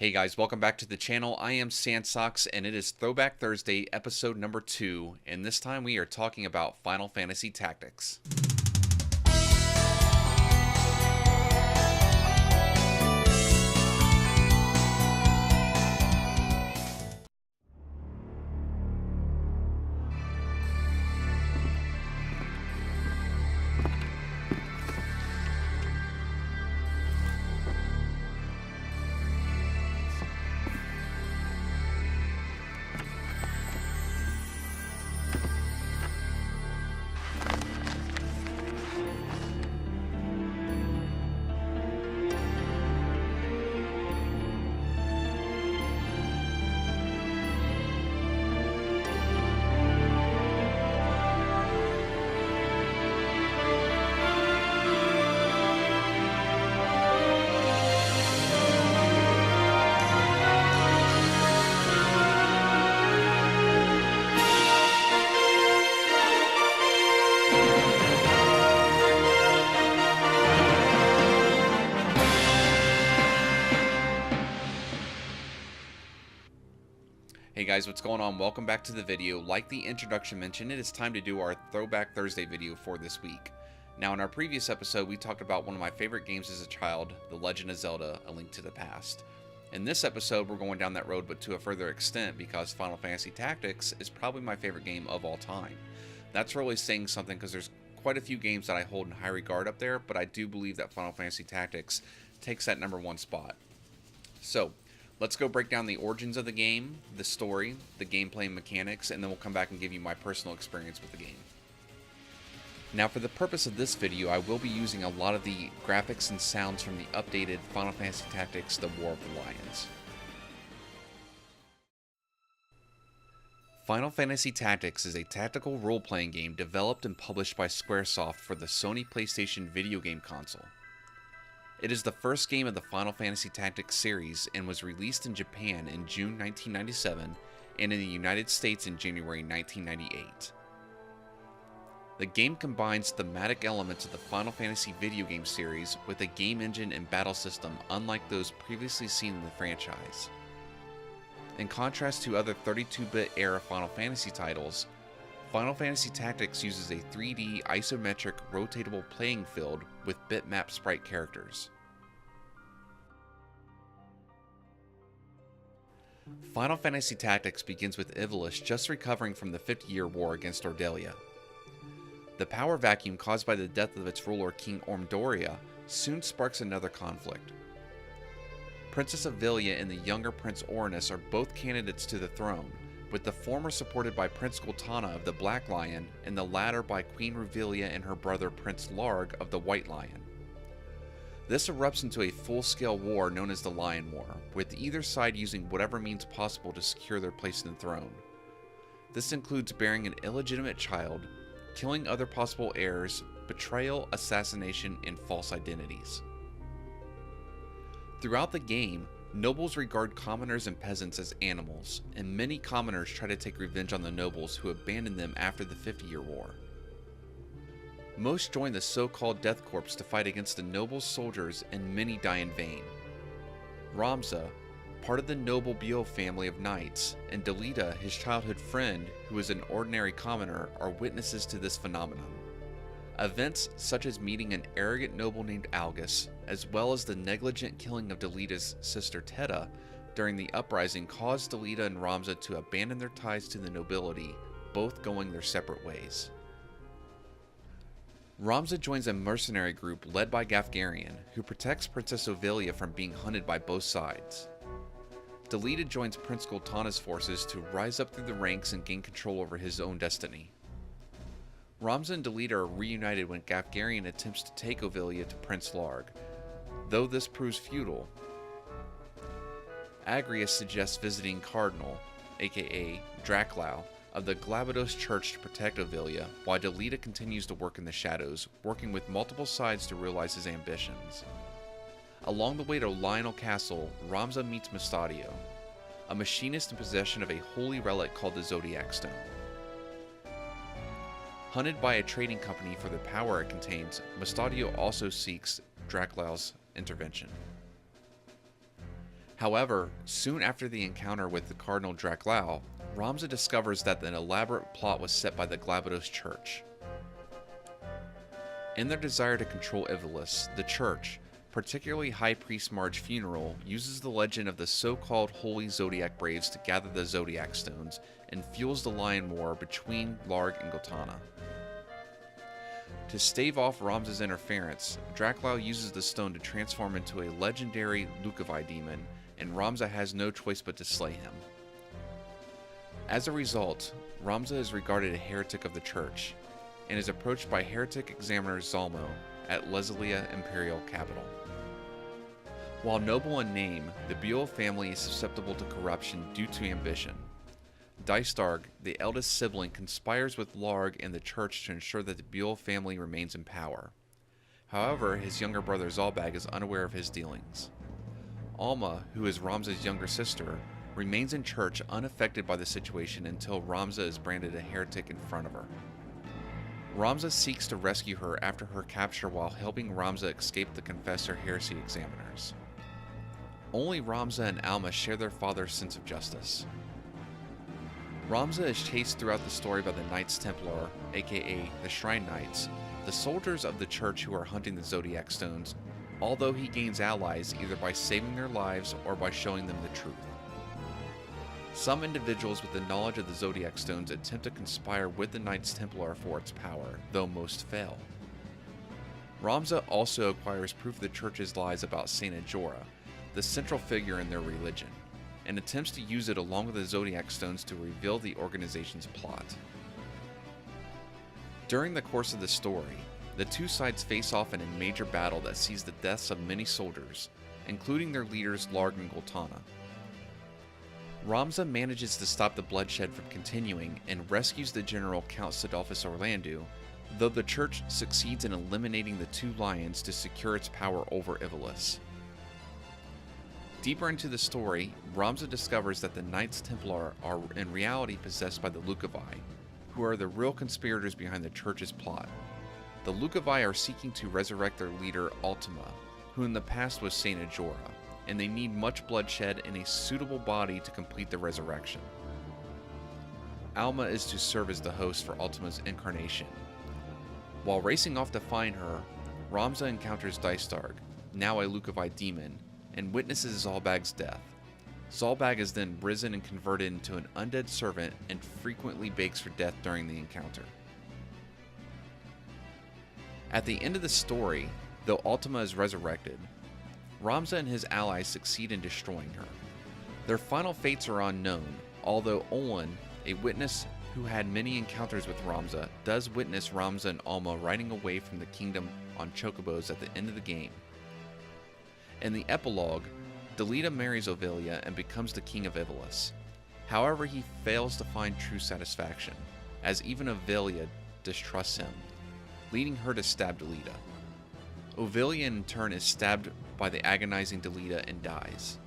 Hey guys, welcome back to the channel. I am Sandsawks and it is Throwback Thursday, episode number 2, and this time we are talking about Final Fantasy Tactics. Hey guys, what's going on? Welcome back to the video. Like the introduction mentioned, it is time to do our Throwback Thursday video for this week. Now, in our previous episode, we talked about one of my favorite games as a child, The Legend of Zelda: A Link to the Past. In this episode, we're going down that road, but to a further extent, because Final Fantasy Tactics is probably my favorite game of all time. That's really saying something, because there's quite a few games that I hold in high regard up there, but I do believe that Final Fantasy Tactics takes that #1 spot. So, let's go break down the origins of the game, the story, the gameplay mechanics, and then we'll come back and give you my personal experience with the game. Now, for the purpose of this video, I will be using a lot of the graphics and sounds from the updated Final Fantasy Tactics: The War of the Lions. Final Fantasy Tactics is a tactical role-playing game developed and published by Squaresoft for the Sony Playstation video game console. It is the first game of the Final Fantasy Tactics series and was released in Japan in June 1997 and in the United States in January 1998. The game combines thematic elements of the Final Fantasy video game series with a game engine and battle system unlike those previously seen in the franchise. In contrast to other 32-bit era Final Fantasy titles, Final Fantasy Tactics uses a 3D isometric rotatable playing field with bitmap sprite characters. Final Fantasy Tactics begins with Ivalice just recovering from the 50-year war against Ordelia. The power vacuum caused by the death of its ruler King Ormdoria soon sparks another conflict. Princess Avilia and the younger Prince Orinus are both candidates to the throne, with the former supported by Prince Gultana of the Black Lion and the latter by Queen Revelia and her brother Prince Larg of the White Lion. This erupts into a full-scale war known as the Lion War, with either side using whatever means possible to secure their place in the throne. This includes bearing an illegitimate child, killing other possible heirs, betrayal, assassination, and false identities. Throughout the game, nobles regard commoners and peasants as animals, and many commoners try to take revenge on the nobles who abandoned them after the 50-year war. Most join the so-called Death Corps to fight against the nobles' soldiers, and many die in vain. Ramza, part of the noble Bio family of knights, and Delita, his childhood friend, who is an ordinary commoner, are witnesses to this phenomenon. Events such as meeting an arrogant noble named Algus, as well as the negligent killing of Delita's sister Teta during the uprising, caused Delita and Ramza to abandon their ties to the nobility, both going their separate ways. Ramza joins a mercenary group led by Gafgarian, who protects Princess Ovilia from being hunted by both sides. Delita joins Prince Gultana's forces to rise up through the ranks and gain control over his own destiny. Ramza and Delita are reunited when Gafgarian attempts to take Ovilia to Prince Larg, though this proves futile. Agrias suggests visiting Cardinal, aka Draclau, of the Glabados Church to protect Ovilia, while Delita continues to work in the shadows, working with multiple sides to realize his ambitions. Along the way to Lionel Castle, Ramza meets Mustadio, a machinist in possession of a holy relic called the Zodiac Stone. Hunted by a trading company for the power it contains, Mustadio also seeks Draclau's intervention. However, soon after the encounter with the Cardinal Draclau, Ramza discovers that an elaborate plot was set by the Glabados Church. In their desire to control Ivalis, the Church, particularly High Priest Marge Funeral, uses the legend of the so-called Holy Zodiac Braves to gather the Zodiac Stones and fuels the Lion War between Larg and Gotana. To stave off Ramza's interference, Draclau uses the stone to transform into a legendary Lucavi demon, and Ramza has no choice but to slay him. As a result, Ramza is regarded a heretic of the Church, and is approached by heretic examiner Zalmo at Leslia Imperial Capital. While noble in name, the Buell family is susceptible to corruption due to ambition. Dystarg, the eldest sibling, conspires with Larg and the Church to ensure that the Buell family remains in power. However, his younger brother Zalbag is unaware of his dealings. Alma, who is Ramza's younger sister, remains in church unaffected by the situation until Ramza is branded a heretic in front of her. Ramza seeks to rescue her after her capture while helping Ramza escape the Confessor Heresy examiners. Only Ramza and Alma share their father's sense of justice. Ramza is chased throughout the story by the Knights Templar, aka the Shrine Knights, the soldiers of the Church who are hunting the Zodiac Stones, although he gains allies either by saving their lives or by showing them the truth. Some individuals with the knowledge of the Zodiac Stones attempt to conspire with the Knights Templar for its power, though most fail. Ramza also acquires proof of the Church's lies about Saint Ajora, the central figure in their religion, and attempts to use it along with the Zodiac Stones to reveal the organization's plot. During the course of the story, the two sides face off in a major battle that sees the deaths of many soldiers, including their leaders Larg and Goltana. Ramza manages to stop the bloodshed from continuing and rescues the general Count Sidolphus Orlando, though the Church succeeds in eliminating the two lions to secure its power over Ivalis. Deeper into the story, Ramza discovers that the Knights Templar are in reality possessed by the Lucavi, who are the real conspirators behind the Church's plot. The Lucavi are seeking to resurrect their leader Ultima, who in the past was Saint Ajora, and they need much bloodshed and a suitable body to complete the resurrection. Alma is to serve as the host for Ultima's incarnation. While racing off to find her, Ramza encounters Dystarg, now a Lucavi demon, and witnesses Zalbag's death. Zalbag is then risen and converted into an undead servant and frequently begs for death during the encounter. At the end of the story, though Ultima is resurrected, Ramza and his allies succeed in destroying her. Their final fates are unknown, although Olin, a witness who had many encounters with Ramza, does witness Ramza and Alma riding away from the kingdom on chocobos at the end of the game. In the epilogue, Delita marries Ovilia and becomes the king of Ivalis. However, he fails to find true satisfaction, as even Ovilia distrusts him, leading her to stab Delita. Ovilia in turn is stabbed by the agonizing Delita and dies.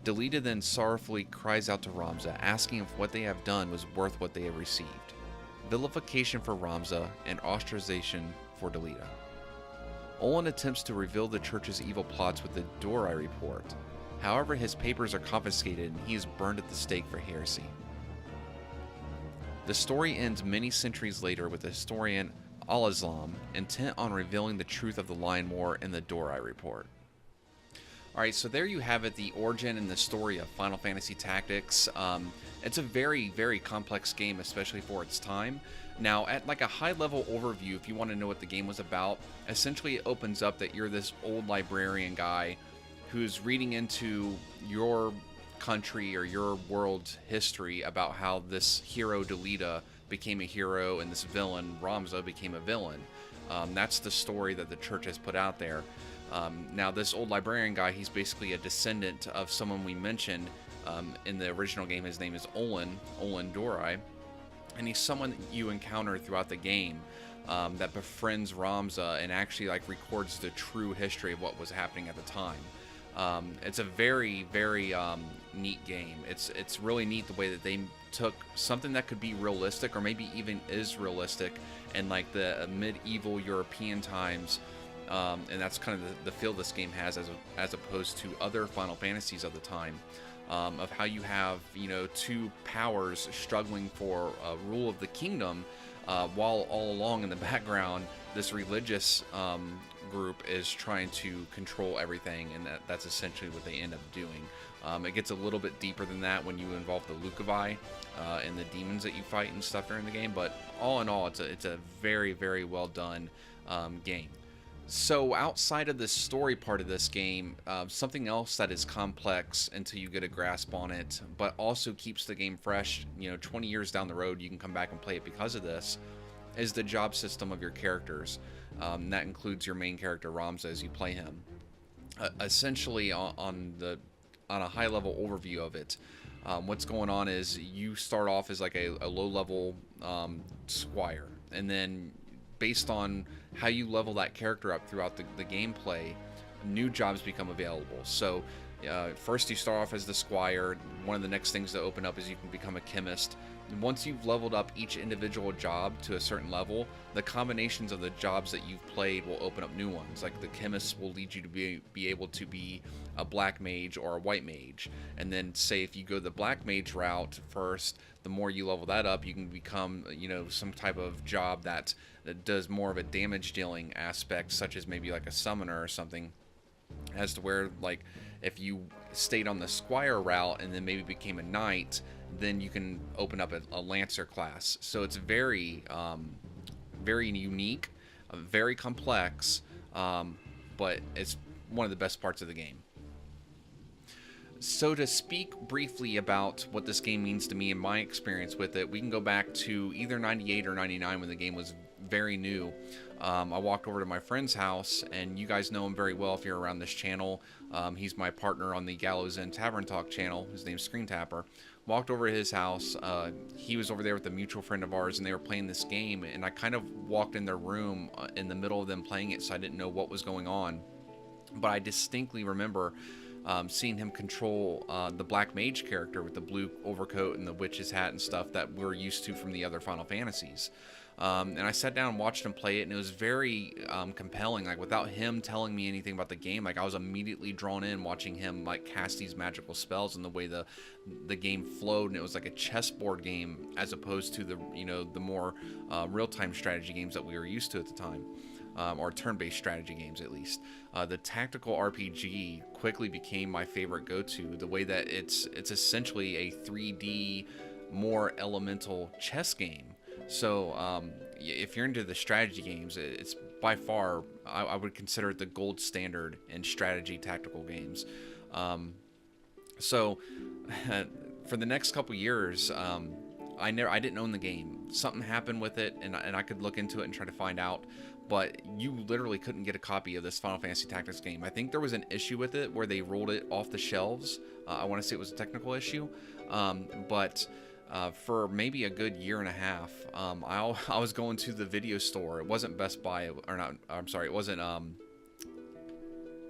Delita then sorrowfully cries out to Ramza, asking if what they have done was worth what they have received. Vilification for Ramza and ostracization for Delita. Olin attempts to reveal the Church's evil plots with the Dorai report. However, his papers are confiscated and he is burned at the stake for heresy. The story ends many centuries later with the historian Al-Islam intent on revealing the truth of the Lion War in the Dorai report. Alright, so there you have it, the origin and the story of Final Fantasy Tactics. It's a very, very complex game, especially for its time. Now, at like a high-level overview, if you want to know what the game was about, essentially it opens up that you're this old librarian guy who's reading into your country or your world's history about how this hero Delita became a hero and this villain Ramza became a villain. That's the story that the Church has put out there. Now, this old librarian guy, he's basically a descendant of someone we mentioned in the original game. His name is Olin Dorai, and he's someone that you encounter throughout the game that befriends Ramza and actually like records the true history of what was happening at the time. It's a very, very neat game. It's really neat the way that they took something that could be realistic or maybe even is realistic in like the medieval European times and that's kind of the feel this game has as opposed to other Final Fantasies of the time, of how you have, you know, two powers struggling for rule of the kingdom, while all along in the background this religious group is trying to control everything, and that's essentially what they end up doing. It gets a little bit deeper than that when you involve the Lucavi and the demons that you fight and stuff during the game, but all in all, it's a very, very well done game. So outside of the story part of this game, something else that is complex until you get a grasp on it, but also keeps the game fresh, you know, 20 years down the road, you can come back and play it because of this, is the job system of your characters. That includes your main character, Ramza, as you play him. Essentially, on a high-level overview of it, what's going on is you start off as like a low-level squire, and then based on how you level that character up throughout the gameplay, new jobs become available. So first you start off as the squire. One of the next things to open up is you can become a chemist. Once you've leveled up each individual job to a certain level, the combinations of the jobs that you've played will open up new ones. Like the chemist will lead you to be able to be a black mage or a white mage. And then say if you go the black mage route first, the more you level that up, you can become, you know, some type of job that does more of a damage dealing aspect, such as maybe like a summoner or something, as to where, like, if you stayed on the squire route and then maybe became a knight, then you can open up a lancer class. So it's very very unique, very complex, but it's one of the best parts of the game. So to speak briefly about what this game means to me and my experience with it, we can go back to either 98 or 99 when the game was very new. I walked over to my friend's house, and you guys know him very well if you're around this channel. He's my partner on the Gallows Inn Tavern Talk channel. His name's Screen Tapper. Walked over to his house. He was over there with a mutual friend of ours, and they were playing this game, and I kind of walked in their room in the middle of them playing it, so I didn't know what was going on. But I distinctly remember seeing him control the Black Mage character with the blue overcoat and the witch's hat and stuff that we're used to from the other Final Fantasies. And I sat down and watched him play it, and it was very compelling. Like, without him telling me anything about the game, like, I was immediately drawn in watching him, like, cast these magical spells and the way the game flowed, and it was like a chessboard game as opposed to the, you know, the more real-time strategy games that we were used to at the time. Or turn-based strategy games, at least. The tactical RPG quickly became my favorite go-to. The way that it's essentially a 3D, more elemental chess game. So if you're into the strategy games, it's by far, I would consider it the gold standard in strategy tactical games. So for the next couple years, I didn't own the game. Something happened with it, and I could look into it and try to find out. But you literally couldn't get a copy of this Final Fantasy Tactics game. I think there was an issue with it where they rolled it off the shelves. I want to say it was a technical issue. But for maybe a good year and a half, I was going to the video store. It wasn't Best Buy, or not. I'm sorry, it wasn't.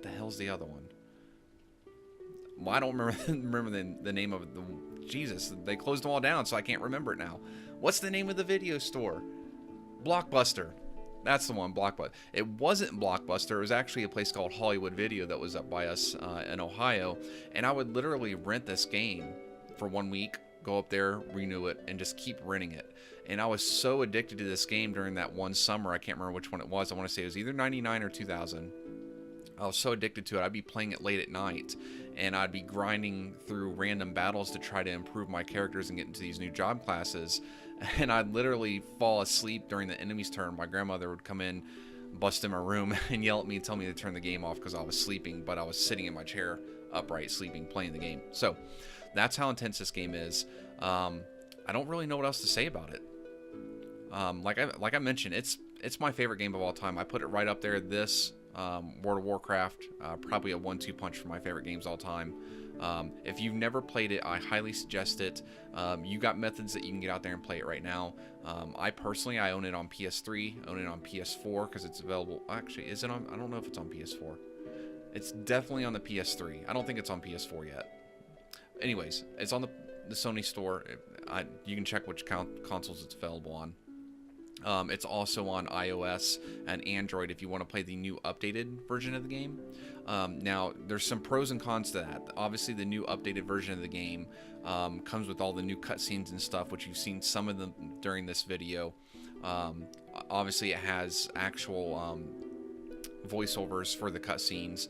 The hell's the other one? Well, I don't remember the name of it. Jesus, they closed them all down, so I can't remember it now. What's the name of the video store? Blockbuster. That's the one, Blockbuster. It wasn't Blockbuster. It was actually a place called Hollywood Video that was up by us in Ohio. And I would literally rent this game for 1 week, go up there, renew it, and just keep renting it. And I was so addicted to this game during that one summer. I can't remember which one it was. I want to say it was either 99 or 2000. I was so addicted to it. I'd be playing it late at night, and I'd be grinding through random battles to try to improve my characters and get into these new job classes. And I'd literally fall asleep during the enemy's turn. My grandmother would come in, bust in my room, and yell at me and tell me to turn the game off because I was sleeping, but I was sitting in my chair upright, sleeping, playing the game. So that's how intense this game is. I don't really know what else to say about it. Like I mentioned, it's my favorite game of all time. I put it right up there. This World of Warcraft, probably a 1-2 punch for my favorite games all time. If you've never played it, I highly suggest it. You got methods that you can get out there and play it right now. I personally, I own it on PS3, own it on PS4 because it's available. Actually, is it on? I don't know if it's on PS4. It's definitely on the PS3. I don't think it's on PS4 yet. Anyways, it's on the Sony store. You can check which consoles it's available on. It's also on iOS and Android if you want to play the new updated version of the game. Now, there's some pros and cons to that. Obviously, the new updated version of the game comes with all the new cutscenes and stuff, which you've seen some of them during this video. Obviously, it has actual voiceovers for the cutscenes,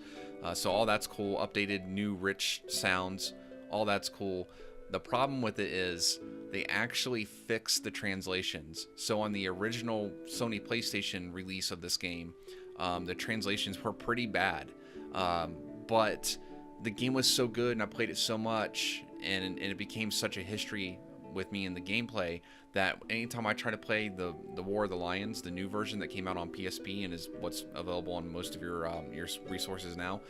so all that's cool. Updated, new, rich sounds, all that's cool. The problem with it is they actually fixed the translations. So on the original Sony PlayStation release of this game, the translations were pretty bad. But the game was so good and I played it so much and it became such a history with me in the gameplay that anytime I try to play the War of the Lions, the new version that came out on PSP and is what's available on most of your resources now,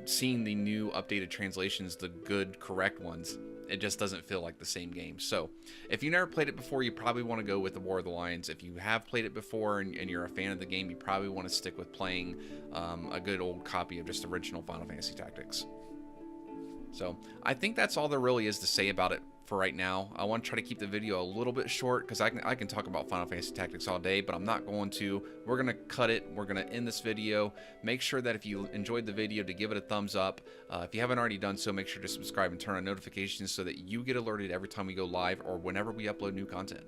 seeing the new updated translations, the good, correct ones, it just doesn't feel like the same game. So if you never played it before, you probably want to go with the War of the Lions. If you have played it before and you're a fan of the game, you probably want to stick with playing a good old copy of just original Final Fantasy Tactics. So I think that's all there really is to say about it for right now. I want to try to keep the video a little bit short because I can talk about Final Fantasy Tactics all day, but I'm not going to. We're going to cut it. We're going to end this video. Make sure that if you enjoyed the video to give it a thumbs up. If you haven't already done so, make sure to subscribe and turn on notifications so that you get alerted every time we go live or whenever we upload new content.